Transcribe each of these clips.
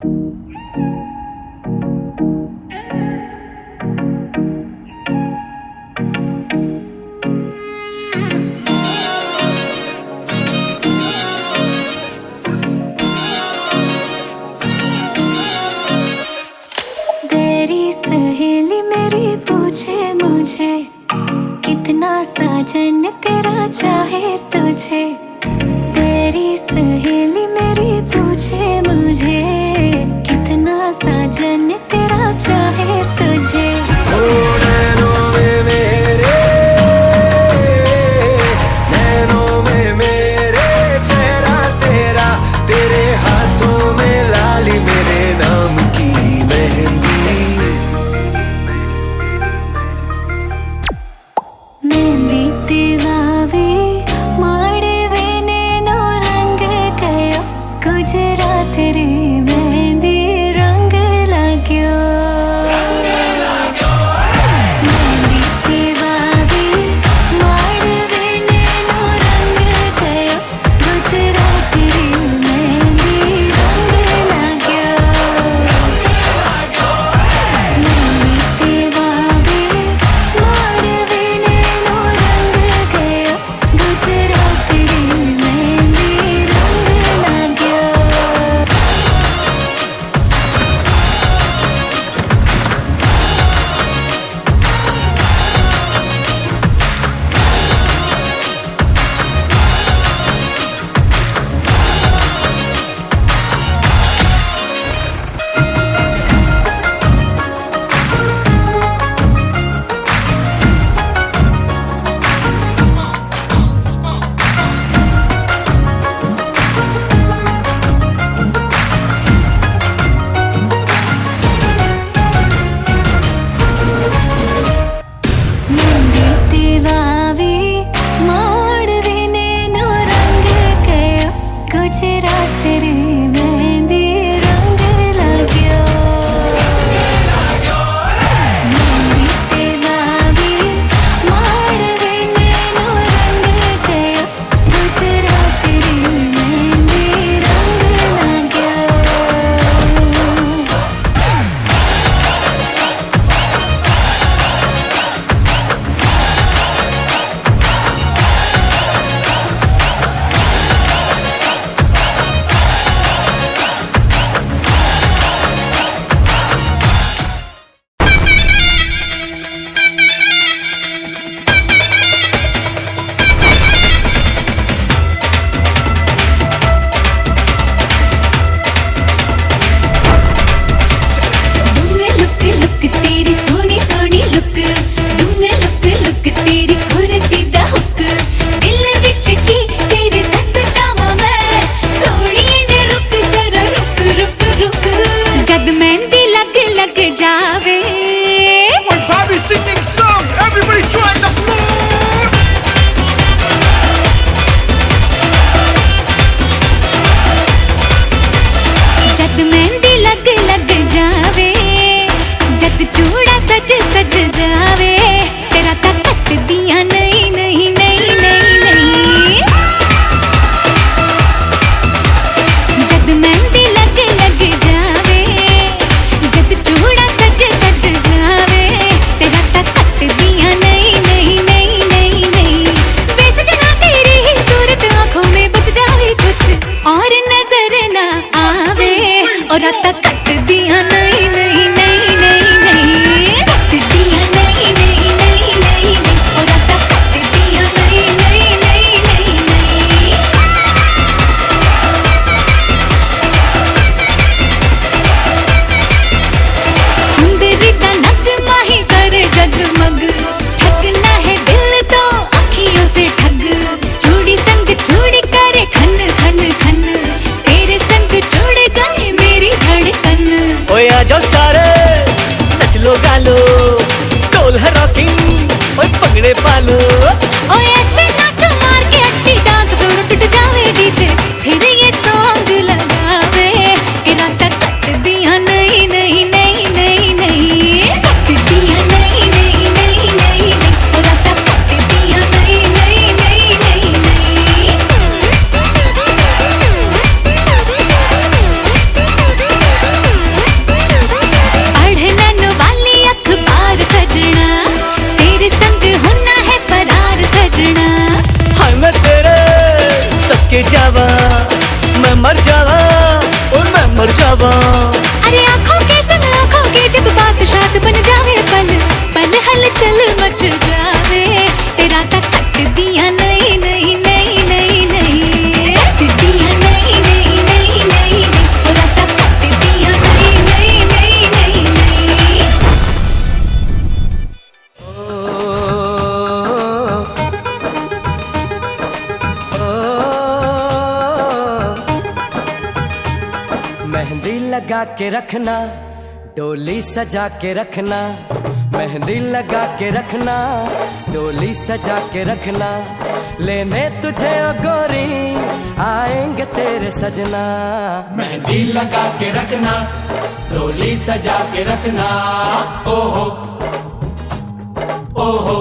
तेरी सहेली मेरी पूछे मुझे, कितना साजन तेरा चाहे तुझे। तेरी सहेली मेरी पूछे मुझे, कितना साजन तेरा चाहे तुझे। जवा। अरे आँखों के संग आँखों के जब बात शाद बन जावे, पल पल हलचल मच जावे। तेरा तक कट दिया नहीं नहीं नहीं नहीं नहीं, कट दिया नहीं नहीं नहीं नहीं, तेरा तक कट दिया नहीं नहीं नहीं नहीं नहीं। मेहंदी लगा के रखना, डोली सजा के रखना। मेहंदी लगा के रखना, डोली सजा के रखना। लेने तुझे ओ गोरी आएंगे तेरे सजना। मेहंदी लगा के रखना, डोली सजा के रखना। ओहो ओहो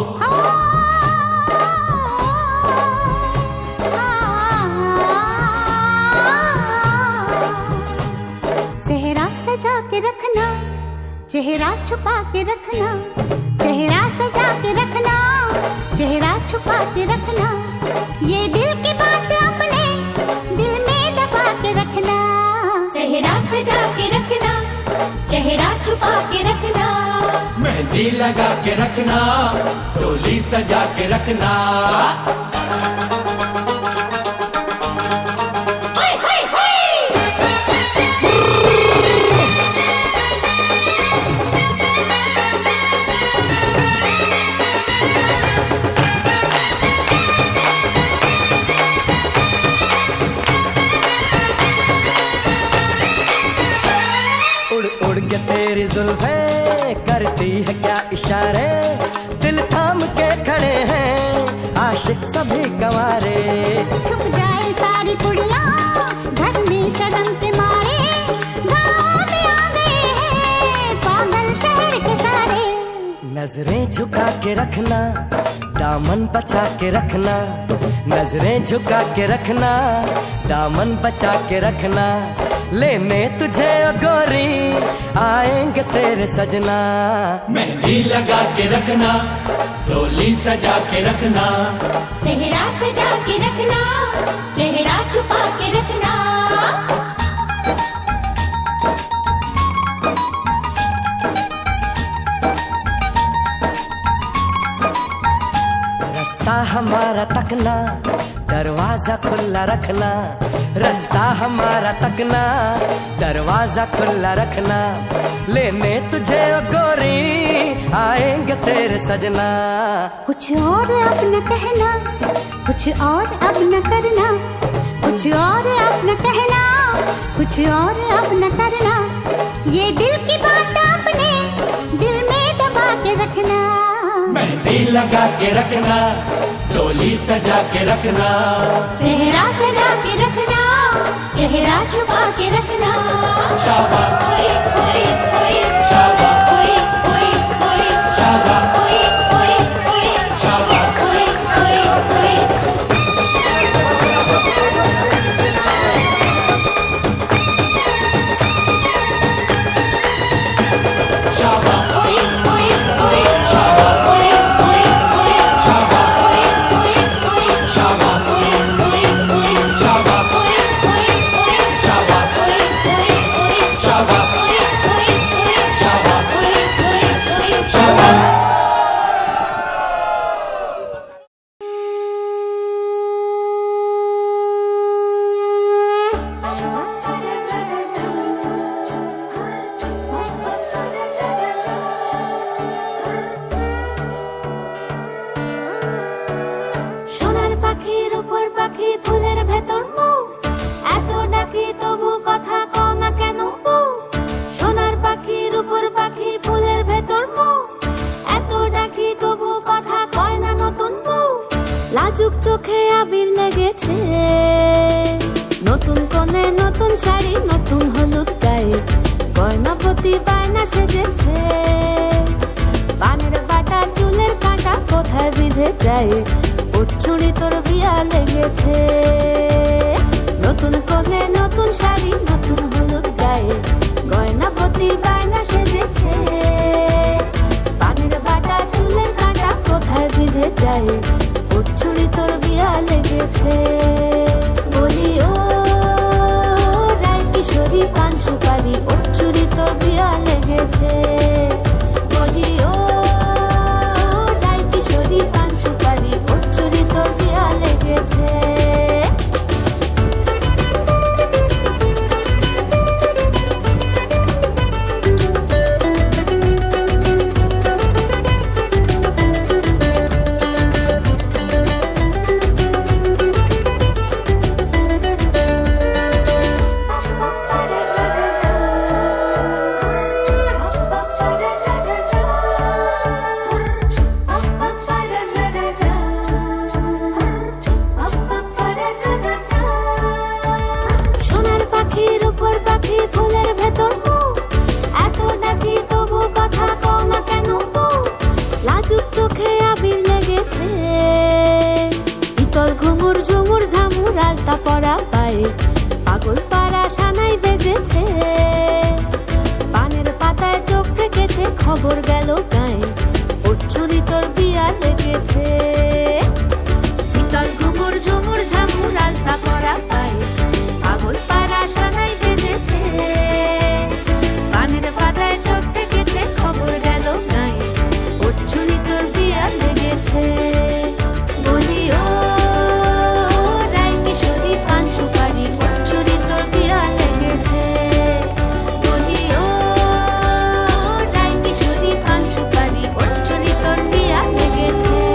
सेहरा सजा के रखना, चेहरा छुपा के रखना। सेहरा सजा के रखना, चेहरा छुपा के रखना। ये दिल की बात अपने दिल में दबा के रखना। सेहरा सजा के रखना, चेहरा छुपा के रखना। मेहंदी लगा के रखना, डोली सजा के रखना। उड़ उड़ के तेरी जुल्फें करती है क्या इशारे। दिल थाम के खड़े हैं आशिक सभी गंवारे। छुप जाए सारी कुड़ियाँ घर में शर्म के मारे। गाँव में आ गए हैं पागल शहर के सारे। नजरें झुका के रखना, दामन बचा के रखना। नजरें झुका के रखना, दामन बचा के रखना। लेने तुझे ओ गोरी आएंगे तेरे सजना। मेहंदी लगा के रखना, डोली सजा के रखना। सेहरा सजा के रखना, चेहरा छुपा के रखना। रास्ता हमारा तकना, दरवाजा खुला रखना। रास्ता हमारा तकना, दरवाजा खुला रखना। लेने तुझे ओ गोरी आएंगे तेरे सजना। कुछ और अब न कहना, कुछ और अब न करना। कुछ और अब न कहना, कुछ और अब न करना। ये दिल की बात अपने दिल में दबा के रखना। मेहंदी लगा के रखना, डोली सजा के रखना। सेहरा सजा के रखना, चेहरा छुपा के रखना। शाबाश ओए ओए ओए, शाबाश ओए ओए ओए, शाबाश ओए ओए ओए, शाबाश ओए ओए ओए। शाबाश ओए ओए ओए, शाबाश ओए ओए ओए, शाबाश ओए ओए ओए, शाबाश ओए ओए ओए, शाबाश ओए ओए ओए, शाबाश ओए ओए ओए, शाबाश ओए ओए ओए, शाबाश ओए ओए ओए। शाबाश। সোনার পাখির উপর পাখি ফুলের ভেতর মৌ, এত ডাকি তবু কথা কও না কেন বউ। সোনার পাখির উপর পাখি ফুলের ভেতর মৌ, এত ডাকি তবু কথা কয় না নতুন বউ। লাজুক চোখে আবির লেগেছে, নতুন কোণে নতুন শাড়ি নতুন হলুদ গায়ে, গয়না প্রতি বায়না সেজেছে। পানের বাটা চুলের কাঁটা কোথায় বিঁধে যায়, উঠছুড়ি তোর বিয়া লেগেছে। নতুন কোণে নতুন শাড়ি নতুন হলুদ গায়ে, গয়না প্রতি বায়না সেজেছে। পানের বাটা চুলের কাঁটা কোথায় বিঁধে যায়, উঠছুড়ি তোর বিয়া লেগেছে। বলি ও রায় কিশোরী পান সুপারি সুপারি ওর চুরি তোর বিয়া লেগেছে বলি ও রাই কিশোরী পান সুপারি ওর চুরি তোর বিয়া লেগেছে সোনার পাখির উপর পাখি ফুলের ভেতর মৌ এত ডাকি তবু কথা কও না কেন বউ লাজুক চোখে আবির লেগেছে ইতল ঘুমুর ঝুমুর ঝামুর আলতা পরা পায়ে পাগল পাড়া সানাই বেজেছে পানের পাতায় চোখ থেকেছে খবর গেল গায়ে ওর চুরি তোর বিয়া লেগেছে ইতল ঘুমুর ঝুমুর ঝামুর আলতা পরা পায়ে পাগল পাড়া সানাই বেজেছে পানের পাতায় চোখ থেকেছে খবর গেল গায়ে ওর চুরি তোর বিয়া লেগেছে বলি ও রাই কিশোরী পান সুপারি ওর চুরি তোর বিয়া লেগেছে বলি ও রাই কিশোরী পান সুপারি ওর চুরি তোর বিয়া লেগেছে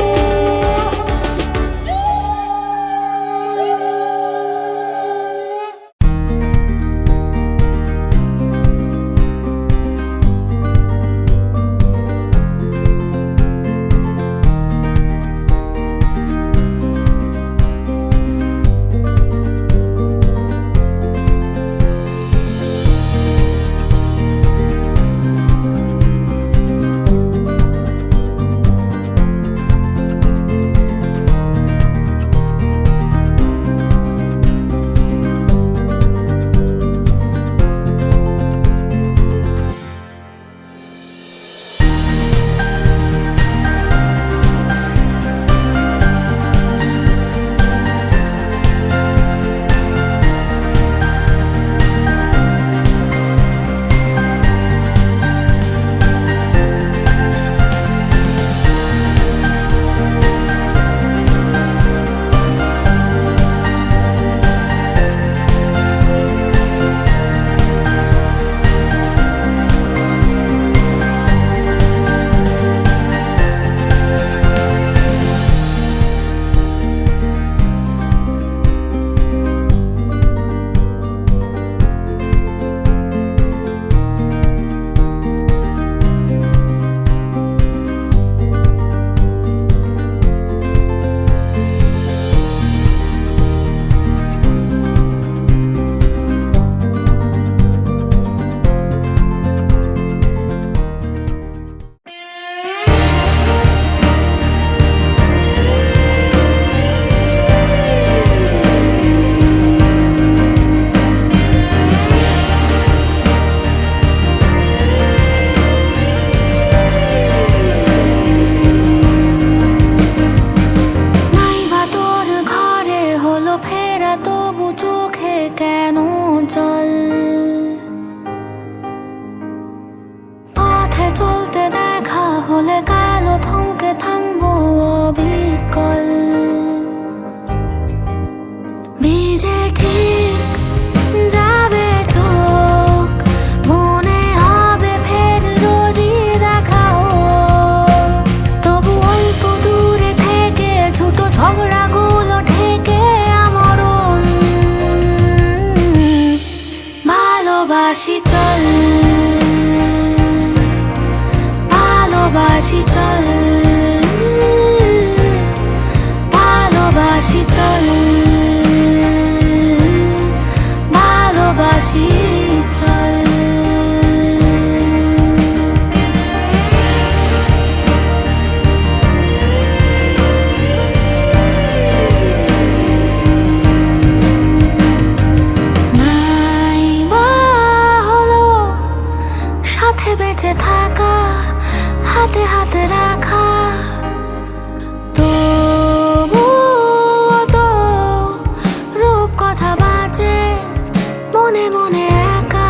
মনে মনে একা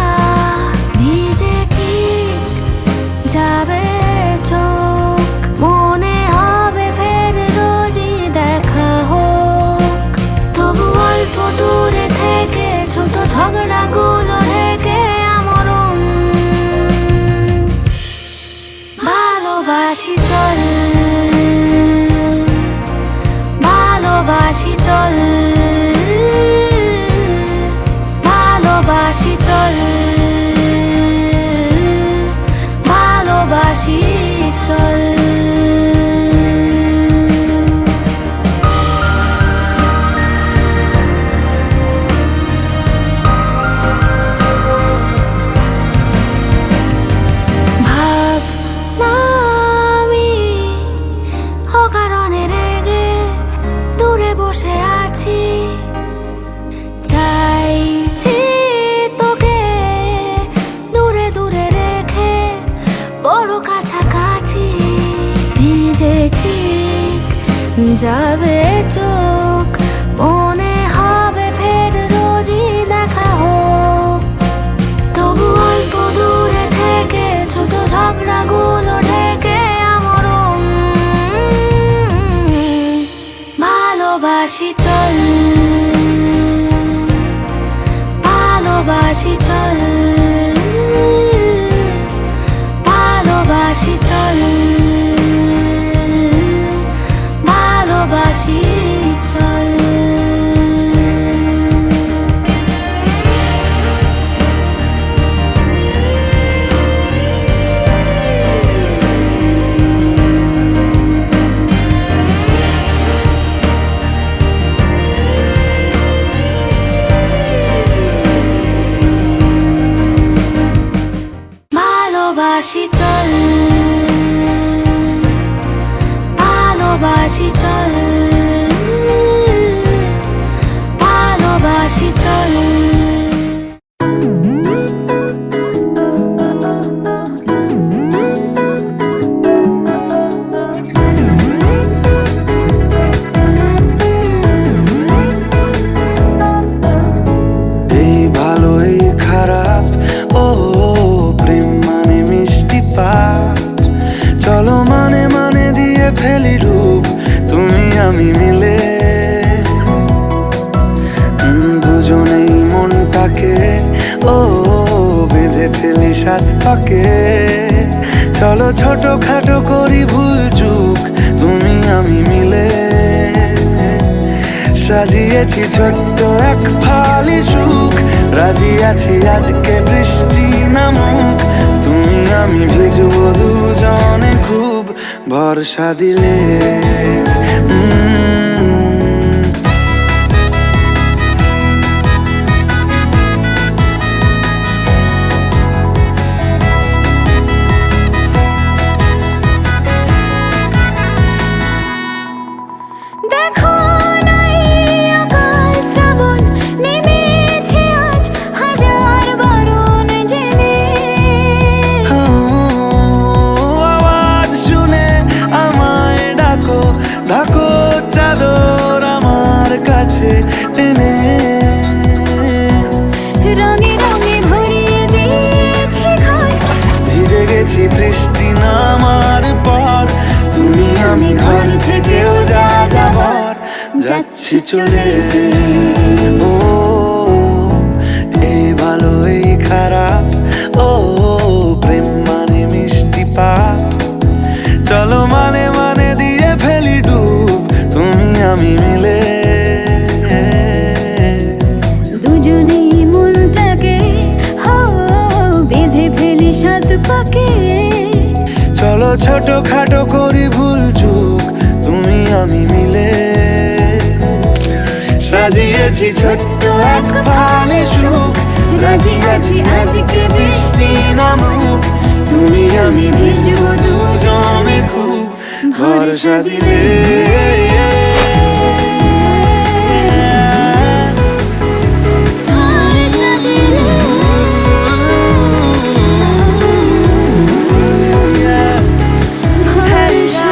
যাবে চোখ, মনে হবে ফের রোজই দেখা হোক। তবু অল্প দূরে থেকে ছোট ঝগড়াগুলো ঢেকে আমরণ ভালোবাসি চল, ভালোবাসি চল, ভালোবাসি চল, ভালোবাসি চল। ভালোবাসি চল, ভালোবাসি চল, ভালোবাসি চল। এই ভালো এই খারাপ, ও প্রেম মানে মিষ্টি পাঠ। চলো মানে মানে দিয়ে ফেলি ডুব, তুমি আমি মিলে। দুজনেই মনটাকে ও বেঁধে ফেলি সাত পাকে। চলো ছোট খাটো করি ভুল চুক, তুমি আমি মিলে। সাজিয়েছি ছোট্ট এক ফালি সুখ, রাজি আছি আজকে বৃষ্টি নামুক। তুমি আমি ভিজবো দুজনে খুব, ভরসা দিলে। দেখো নাই আকাল শ্রাবণ, নেমেছে আজ হাজার বারণ জেনে। আওয়াজ শুনে আমায় ডাকো, ডাকো চাদর আমার কাছে টেনে। রঙে রঙে ভরিয়ে দিয়েছি ঘর, ভিজে গেছি বৃষ্টি নামার পর। তুমি আমি ঘর থেকেও যা যাবার, যাচ্ছি চলে। ও এই ভালো এই খারাপ, ও প্রেম মানে মিষ্টি পাপ। চলো মানে মানে দিয়ে ফেলি ডুব, তুমি আমি মিলে। দুজনেই মনটাকে হো বেঁধে ফেলি সাত পাকে। চলো ছোট খাটো করি ভুল চুক, তুমি আমি মিলে। সাজিয়েছি ছোট্ট এক ফালি সুখ, রাজি আছি আজকে বৃষ্টি নামুক। তুমি আমি ভিজবো দুজনে খুব, ভরসা দিলে। ভরসা দিলে। ভরসা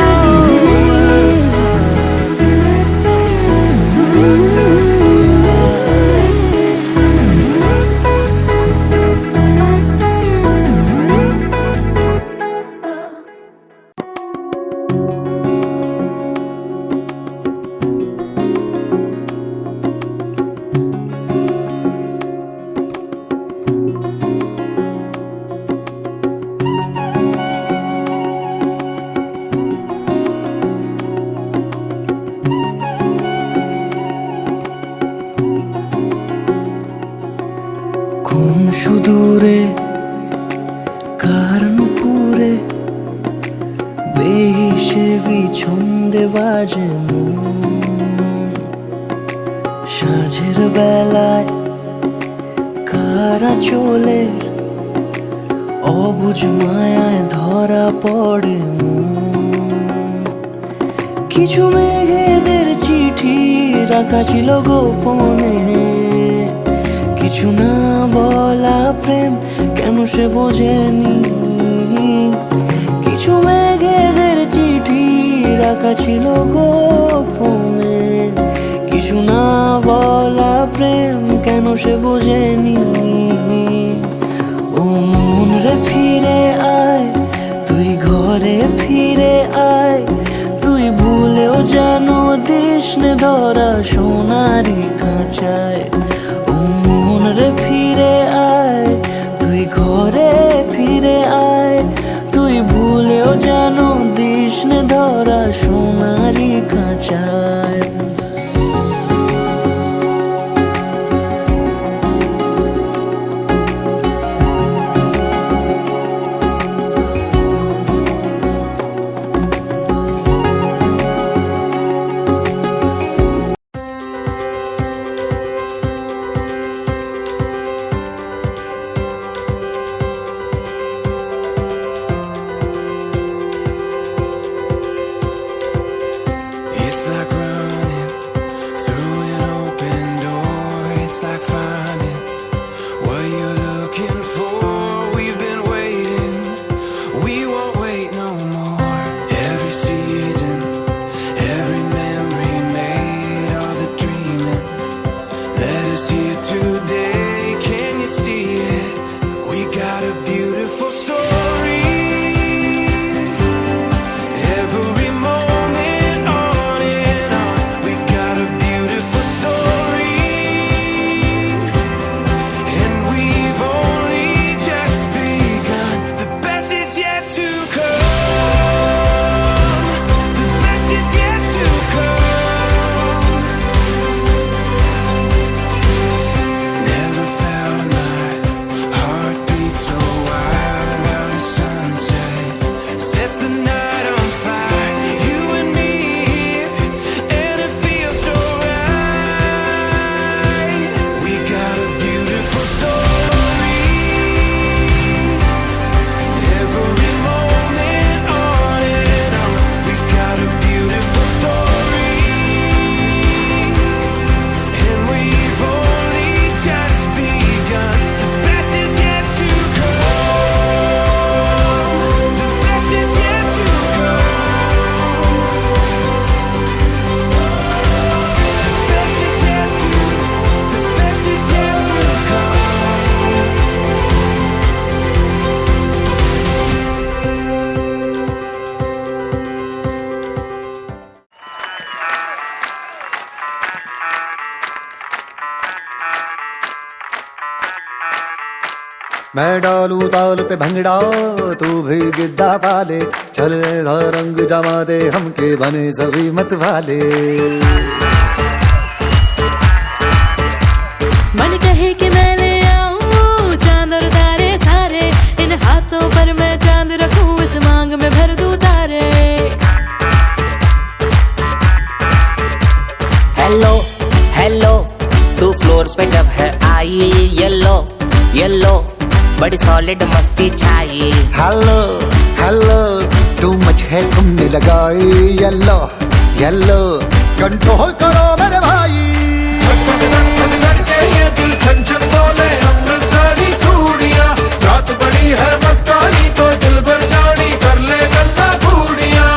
কোন সুদূরে কার নুপুরে বেহিসেবি ছন্দে বাজে মন। সাঁঝের বেলায় কারা চলে অবুঝ মায়ায় ধরা পড়ে মন। কিছু মেঘেদের চিঠি রাখা ছিল গোপনে, কিছু না বলা প্রেম কেন সে বোঝেনি। কিছু মেঘেদের চিঠি রাখা ছিল গোপনে, কিছু না বলা প্রেম কেন সে বোঝেনি। ও মন রে ফিরে আয়, তুই ঘরে ফিরে আয়, তুই ভুলেও যেন দিস নে ধরা সোনারি খাঁচায়। ও মন রে ফিরে আয়, তুই ঘরে ফিরে আয়, তুই ভুলেও যেন দিস নে ধরা সোনারি খাঁচায়। It's like running through an open door. It's like finding what you're looking for. We've been waiting, we won't wait no more. Every season, every memory made, all the dreaming that is here today. Can you see it? We got a beautiful story. Every moment on and on, we got a beautiful story, and we've only just begun. The best is yet to come. The best is yet to come. Never felt my heart beat so wild while the sunset sets the night on fire. You and me here, and it feels so right. We got a beautiful story. Every moment on and on, we got a beautiful story, and we've only just begun. The best is yet to come. The best is yet to come. The best is yet to, the best is yet to come. मैं डालूं ताल पे भंगड़ा, तू भी गिद्दा पाले, चल ऐसा रंग जमा दे हमके बने सभी मत वाले। मन कहे कि मैं ले आऊं चांद और तारे सारे, इन हाथों पर मैं चांद रखूं, इस मांग में भर दूं तारे। हेलो हेलो, तू फ्लोर पे जब है आई, येलो येलो बड़ी सॉलिड मस्ती छाई। हेलो हेलो, टू मच है तुमने लगाई, येलो येलो कंट्रोल करो मेरे भाई। ये दिल छन छन बोले अमृतसरी चूड़ियां, रात बड़ी है मस्तानी तो दिल भर जानी कर ले गल्ला बूढ़िया।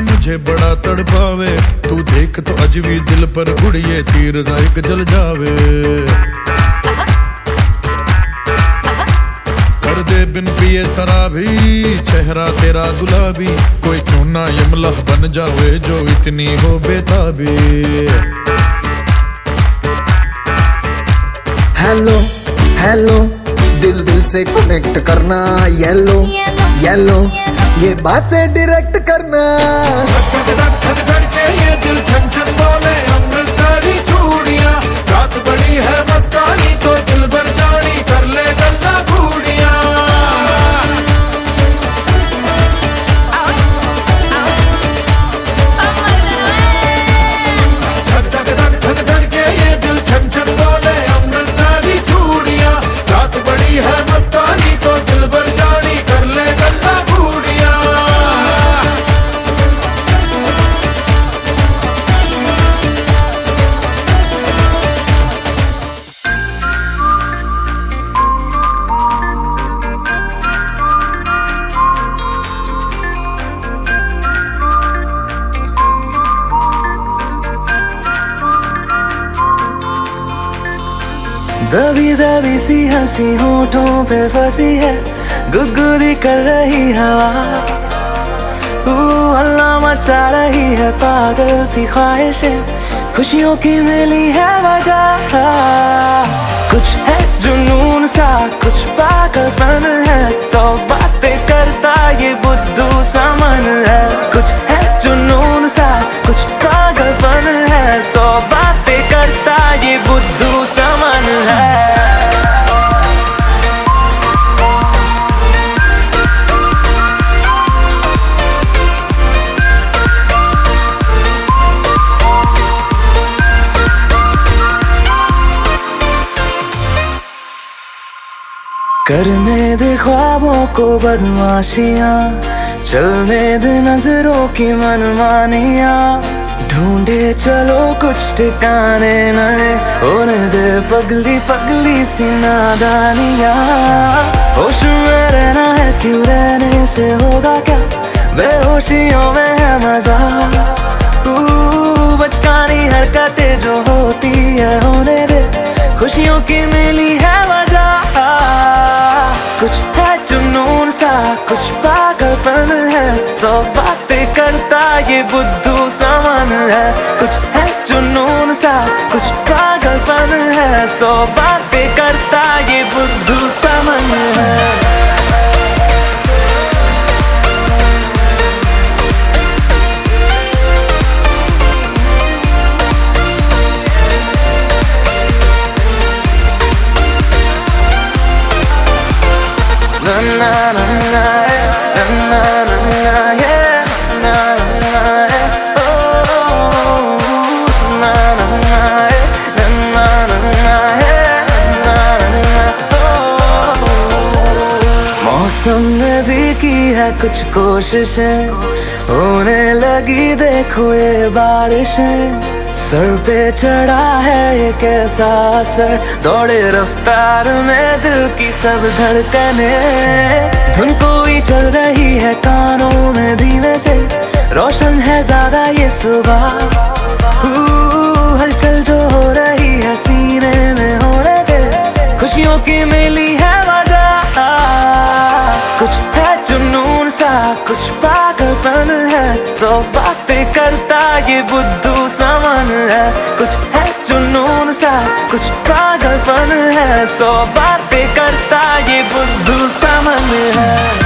मुझे बड़ा तड़पावे, तू देख तो अजवी दिल पर गुड़िए तीर जायक जल जावे। कर दे बिन पिए शराबी, चेहरा तेरा गुलाबी, कोई क्यों ना यमला बन जावे जो इतनी हो बेताबी। हेलो हेलो, दिल दिल से कनेक्ट करना, येलो येलो ये बातें डायरेक्ट करना। ये दिल छन छन बोले अमृतसरी चूड़ियां, रात बड़ी है मस्तानी तो दिल भर जानी कर ले गल्ला बूढ़िया। दबी दबी सी हंसी होठों पे फंसी है, गुदगुदी कर रही हवा, हल्ला मचा रही है पागल सी ख्वाहिशें, खुशियों की मिली है वजह। कुछ है जुनून सा, कुछ पागलपन है, सौ बातें करता ये बुद्धू सा मन है। कुछ है जुनून सा, कुछ पागलपन है, सौ बातें करता ये बुद्धू सा मन है। करने दे ख्वाबों को बदमाशियां, चलने दे नजरों की मनमानियां, ढूंढे चलो कुछ ठिकाने नए, होने दे पगली पगली सी नादानियां। होश में रहना है क्यों, रहने से होगा क्या, बेहोशियों में है मजा, बचकानी हरकतें जो होती है होने दे, खुशियों की मिली है वजह। कुछ है जुनून सा, कुछ पागलपन है, सौ बातें करता ये बुद्धू सा मन है। कुछ है जुनून सा, कुछ पागलपन है, सौ बातें करता ये बुद्धू सा मन है। मौसम ने भी की है कुछ कोशिशें, होने लगी देखो ये बारिशें, सर पे चढ़ा है एक ऐसा असर, दौड़े रफ्तार में दिल की सब धड़कने, धुन कोई चल रही है कानों में धीमे से, रोशन है ज्यादा ये सुबह, हलचल जो हो रही है सीने में होने दे, खुशियों की मिली है वजह। कुछ है जुनून सा, कुछ पागलपन है, सौ बातें करता ये बुद्धू सा मन है। कुछ है जुनून सा, कुछ पागलपन है, सौ बातें करता ये बुद्धू सा मन है।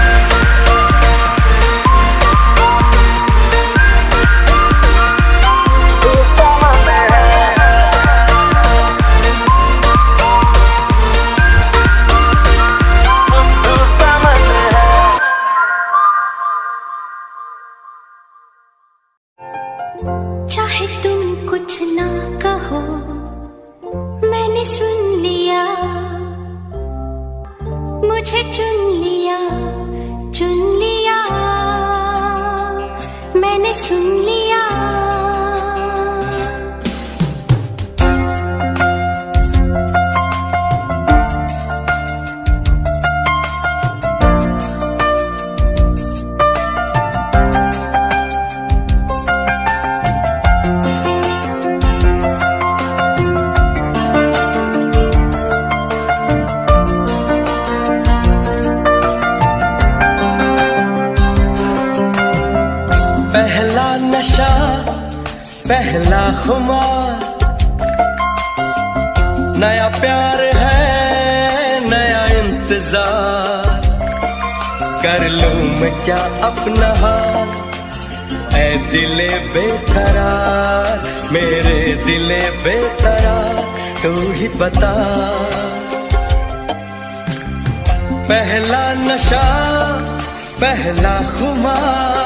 चाहे तुम कुछ ना कहो, मैंने सुन लिया, मुझे चुन लिया, मैंने सुन लिया। पहला नशा, पहला खुमार, नया प्यार है, नया इंतजार, कर लूं मैं क्या अपना हाल, ऐ दिले बेकरार, मेरे दिले बेकरार, तू ही बता। पहला नशा, पहला खुमार,